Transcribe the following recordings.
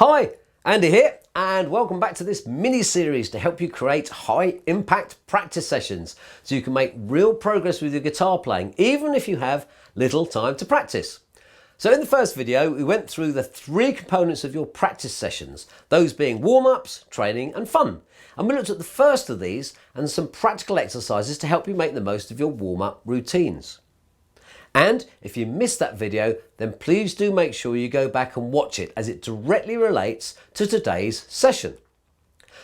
Hi, Andy here, and welcome back to this mini-series to help you create high-impact practice sessions so you can make real progress with your guitar playing, even if you have little time to practice. So in the first video, we went through the three components of your practice sessions, those being warm-ups, training and fun. And we looked at the first of these and some practical exercises to help you make the most of your warm-up routines. And if you missed that video, then please do make sure you go back and watch it as it directly relates to today's session.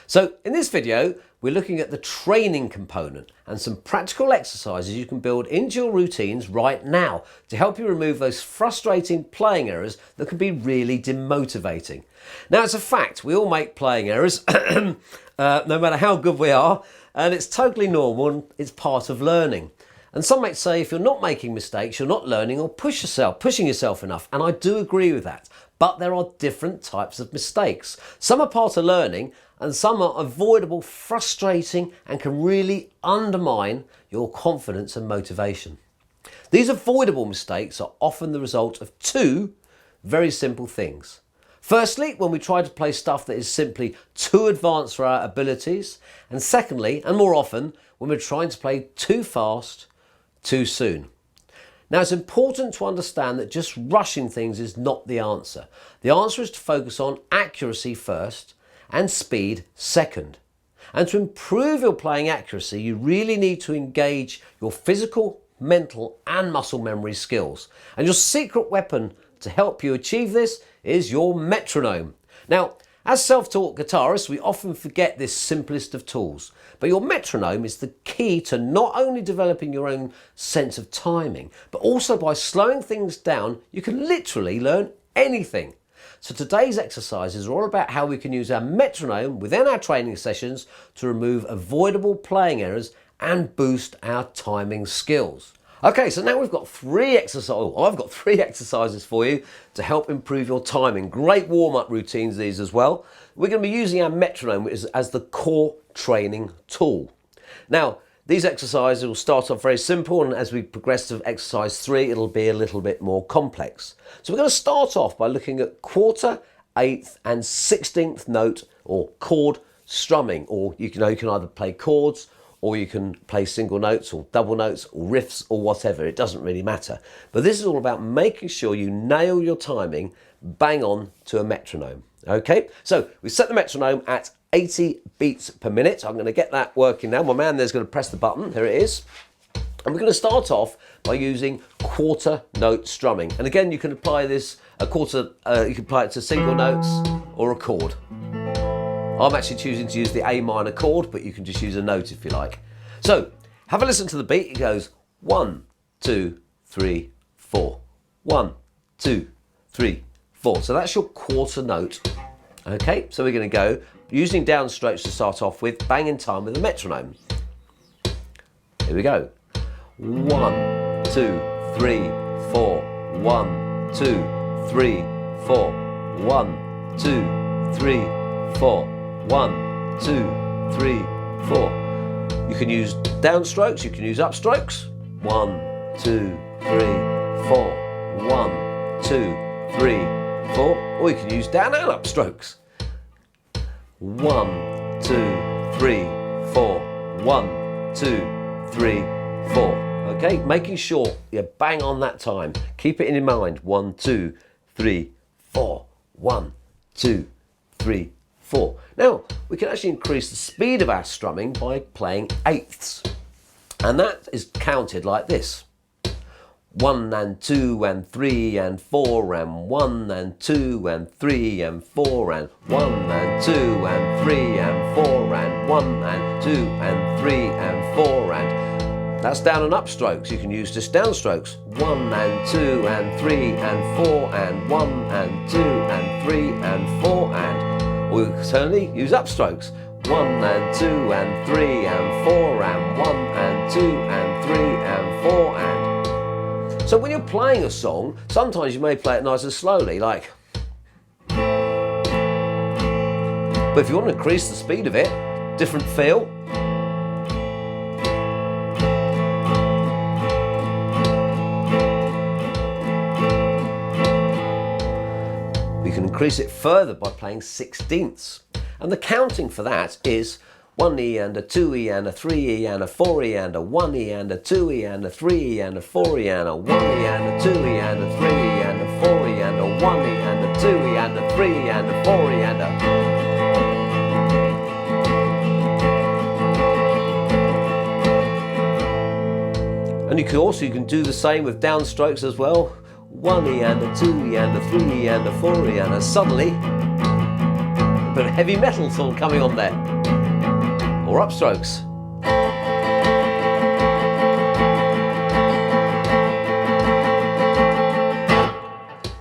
So in this video, we're looking at the training component and some practical exercises you can build into your routines right now to help you remove those frustrating playing errors that can be really demotivating. Now, it's a fact, we all make playing errors, no matter how good we are, and it's totally normal and it's part of learning. And some might say if you're not making mistakes, you're not learning or pushing yourself enough. And I do agree with that. But there are different types of mistakes. Some are part of learning and some are avoidable, frustrating, and can really undermine your confidence and motivation. These avoidable mistakes are often the result of two very simple things. Firstly, when we try to play stuff that is simply too advanced for our abilities. And secondly, and more often, when we're trying to play too fast, too soon. Now, it's important to understand that just rushing things is not the answer. The answer is to focus on accuracy first and speed second. And to improve your playing accuracy, you really need to engage your physical, mental and muscle memory skills. And your secret weapon to help you achieve this is your metronome. Now, as self-taught guitarists, we often forget this simplest of tools, but your metronome is the key to not only developing your own sense of timing, but also by slowing things down, you can literally learn anything. So today's exercises are all about how we can use our metronome within our training sessions to remove avoidable playing errors and boost our timing skills. Okay, so now we've got I've got three exercises for you to help improve your timing. Great warm-up routines these as well. We're going to be using our metronome as the core training tool. Now, these exercises will start off very simple, and as we progress to exercise 3, it'll be a little bit more complex. So we're going to start off by looking at quarter, eighth and 16th note or chord strumming, or you can either play chords or you can play single notes or double notes or riffs or whatever, it doesn't really matter. But this is all about making sure you nail your timing bang on to a metronome. Okay, so we set the metronome at 80 beats per minute. I'm going to get that working now. My man there's going to press the button, here it is. And we're going to start off by using quarter note strumming. And again, you can apply this you can apply it to single notes or a chord. I'm actually choosing to use the A minor chord, but you can just use a note if you like. So have a listen to the beat. It goes 1, 2, 3, 4. 1, 2, 3, 4. So that's your quarter note. Okay, so we're going to go using downstrokes to start off with, bang in time with the metronome. Here we go. 1, 2, 3, 4. 1, 2, 3, 4. 1, 2, 3, 4. 1, 2, 3, 4. You can use downstrokes, you can use upstrokes. 1, 2, 3, 4. 1, 2, 3, 4. Or you can use down and upstrokes. 1, 2, 3, 4. 1, 2, 3, 4. Okay, making sure you bang on that time. Keep it in mind. 1, 2, 3, 4. 1, 2, 3, 4. Now, we can actually increase the speed of our strumming by playing eighths. And that is counted like this. 1 and 2 and 3 and 4 and 1 and 2 and 3 and 4 and 1 and 2 and 3 and 4 and 1 and 2 and 3 and 4 and that's down and upstrokes. You can use just downstrokes. 1 and 2 and 3 and 4 and 1 and 2 and 3 and 4 and or you can certainly use upstrokes. 1 and 2 and 3 and 4 and 1 and 2 and 3 and 4 and. So when you're playing a song, sometimes you may play it nice and slowly, like. But if you want to increase the speed of it, different feel. increase it further by playing 16ths. And the counting for that is 1E and a 2E and a 3E and a 4E and a 1E and a 2E and a 3E and a 4E and a 1E and a 2E and a 3E and a 4E and a 1E and a 2E and a 3E and a 4E and a... And you can do the same with downstrokes as well. 1E and a 2E and a 3E and a 4E and a suddenly a bit of heavy metal sort of coming on there. Or upstrokes.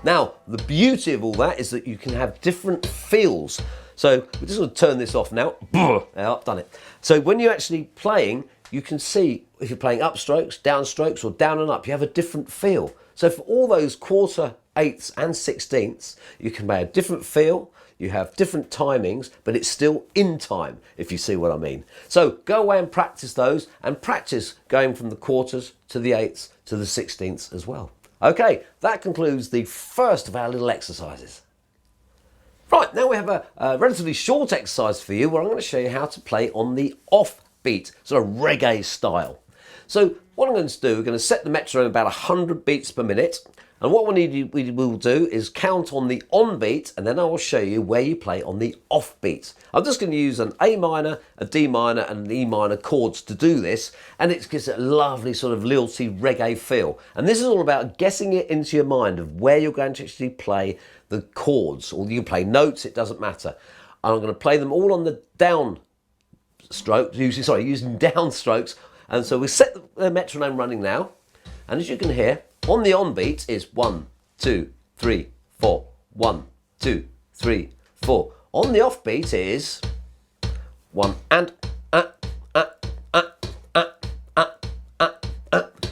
Now, the beauty of all that is that you can have different feels. So we're just going to turn this off now. I've done it. So when you're actually playing, you can see if you're playing upstrokes, downstrokes, or down and up, you have a different feel. So for all those quarter, eighths, and 16ths, you can play a different feel. You have different timings, but it's still in time, if you see what I mean. So go away and practice those, and practice going from the quarters to the eighths to the 16ths as well. Okay, that concludes the first of our little exercises. Right, now we have a relatively short exercise for you where I'm going to show you how to play on the off beat, sort of reggae style. So what I'm going to do, we're going to set the metronome about 100 beats per minute. And what we will do is count on the on beat, and then I will show you where you play on the off beat. I'm just going to use an A minor, a D minor, and an E minor chords to do this, and it gives it a lovely sort of lilty reggae feel. And this is all about getting it into your mind of where you're going to actually play the chords, or you can play notes, it doesn't matter. And I'm going to play them all on the down stroke, using down strokes. And so we set the metronome running now, and as you can hear, on the on beat is 1, 2, 3, 4, 1, 2, 3, 4. On the off beat is 1 and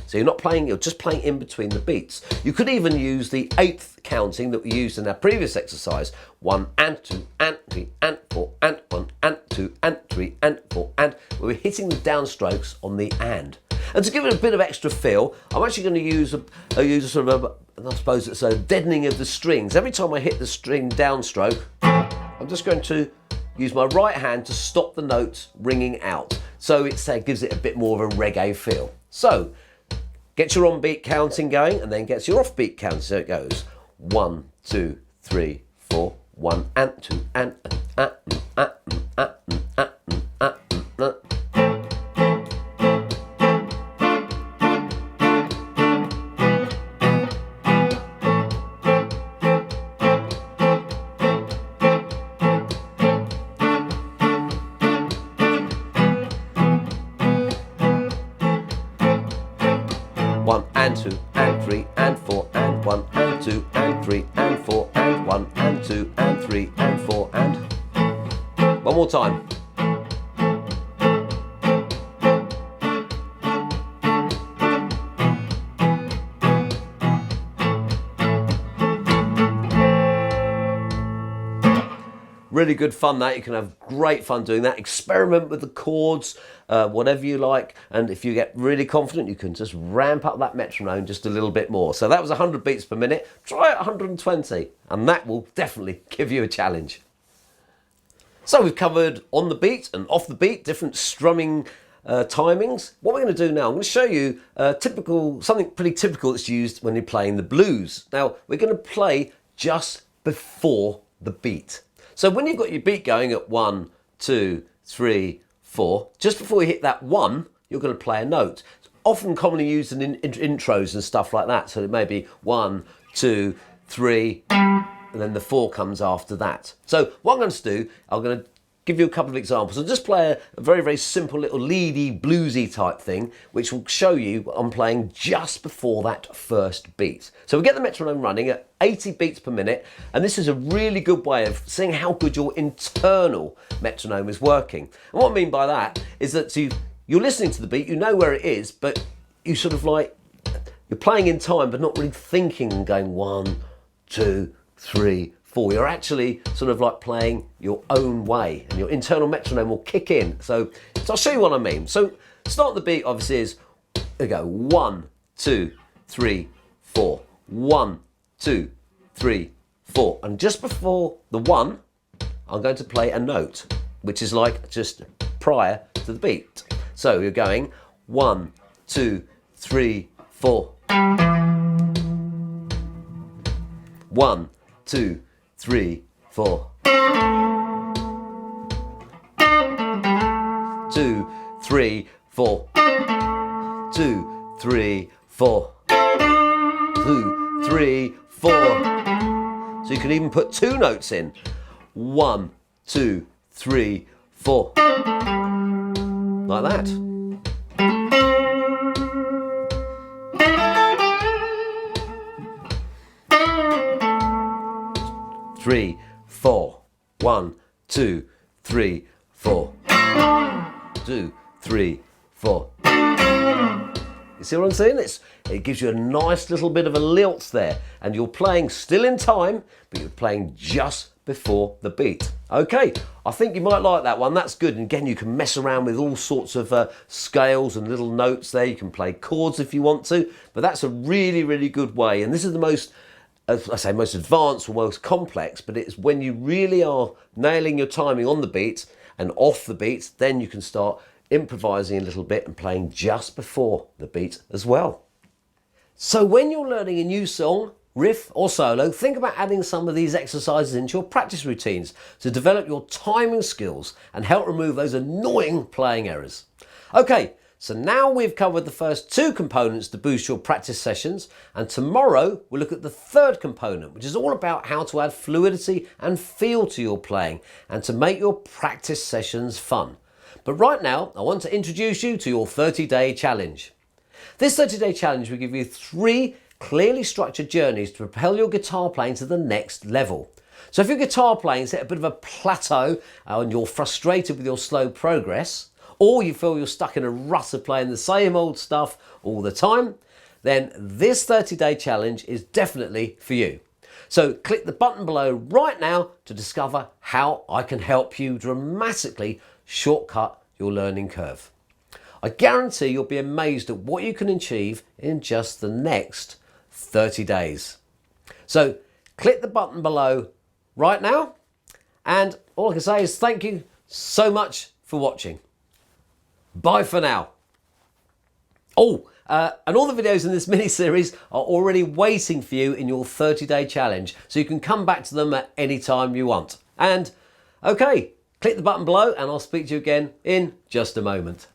So you're not playing, you're just playing in between the beats. You could even use the eighth counting that we used in our previous exercise. 1 and 2 and 3 and 4 and 1 and 2 and 3 and 4 and. We're hitting the downstrokes on the and. And to give it a bit of extra feel, I'm actually going to use a sort of I suppose it's a deadening of the strings. Every time I hit the string downstroke, I'm just going to use my right hand to stop the notes ringing out. So it gives it a bit more of a reggae feel. So get your on beat counting going, and then gets your off beat counting. So it goes 1, 2, 3, 4, 1 and 2 and. And 2 and 3 and 4 and 1 and 2 and 3 and 4 and 1 and 2 and 3 and 4 and. One more time. Really good fun that. You can have great fun doing that. Experiment with the chords, whatever you like. And if you get really confident, you can just ramp up that metronome just a little bit more. So that was 100 beats per minute. Try it 120, and that will definitely give you a challenge. So we've covered on the beat and off the beat, different strumming timings. What we're going to do now, I'm going to show you something pretty typical that's used when you're playing the blues. Now, we're going to play just before the beat. So when you've got your beat going at 1, 2, 3, 4, just before you hit that 1, you're going to play a note. It's often commonly used in intros and stuff like that. So it may be 1, 2, 3, and then the 4 comes after that. So what I'm going to do, I'm going to give you a couple of examples. I'll just play a very, very simple little leady, bluesy type thing, which will show you what I'm playing just before that first beat. So we get the metronome running at 80 beats per minute, and this is a really good way of seeing how good your internal metronome is working. And what I mean by that is that you're listening to the beat, you know where it is, but you sort of like, you're playing in time, but not really thinking and going 1, 2, 3, 4. You're actually sort of like playing your own way, and your internal metronome will kick in. So I'll show you what I mean. So start the beat obviously is, there we go, 1, 2, 3, 4. 1, 2, 3, 4. And just before the 1, I'm going to play a note, which is like just prior to the beat. So you're going 1, 2, 3, 4. 1, 2, 3, 4. 2, 3, 4. 2, 3, 4. 2, 3, 4. So you can even put 2 notes in. 1, 2, 3, 4. Like that. 3, 4. 1, 2, 3, 4. 2, 3, 4. You see what I'm saying? It gives you a nice little bit of a lilt there, and you're playing still in time, but you're playing just before the beat. Okay, I think you might like that one. That's good. And again, you can mess around with all sorts of scales and little notes there. You can play chords if you want to, but that's a really, really good way. And this is the most, as I say, most advanced or most complex, but it's when you really are nailing your timing on the beat and off the beat, then you can start improvising a little bit and playing just before the beat as well. So when you're learning a new song, riff or solo, think about adding some of these exercises into your practice routines to develop your timing skills and help remove those annoying playing errors. Okay, so now we've covered the first 2 components to boost your practice sessions, and tomorrow we'll look at the 3rd component, which is all about how to add fluidity and feel to your playing and to make your practice sessions fun. But right now, I want to introduce you to your 30-day challenge. This 30-day challenge will give you 3 clearly structured journeys to propel your guitar playing to the next level. So if your guitar playing is at a bit of a plateau and you're frustrated with your slow progress, or you feel you're stuck in a rut of playing the same old stuff all the time, then this 30-day challenge is definitely for you. So click the button below right now to discover how I can help you dramatically shortcut your learning curve. I guarantee you'll be amazed at what you can achieve in just the next 30 days. So click the button below right now, and all I can say is thank you so much for watching. Bye for now. And all the videos in this mini-series are already waiting for you in your 30-day challenge, so you can come back to them at any time you want. And okay, click the button below and I'll speak to you again in just a moment.